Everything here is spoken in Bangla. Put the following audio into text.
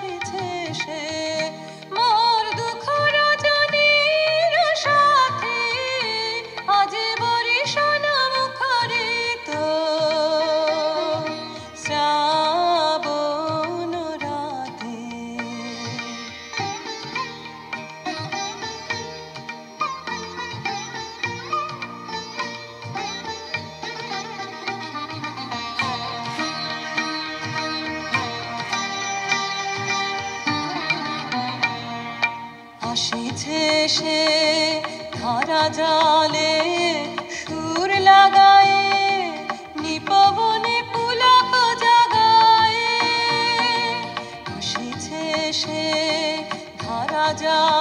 আসিছে সে মোর দুঃখ রজনীর সাথী আজ বরিশান মুখরিত শ্রাবণ রাতে। আসিছে সে ধারা জালে সুর লাগায়ে নিপবনে পুলক জাগায়ে। আসিছে সে ধারা জালে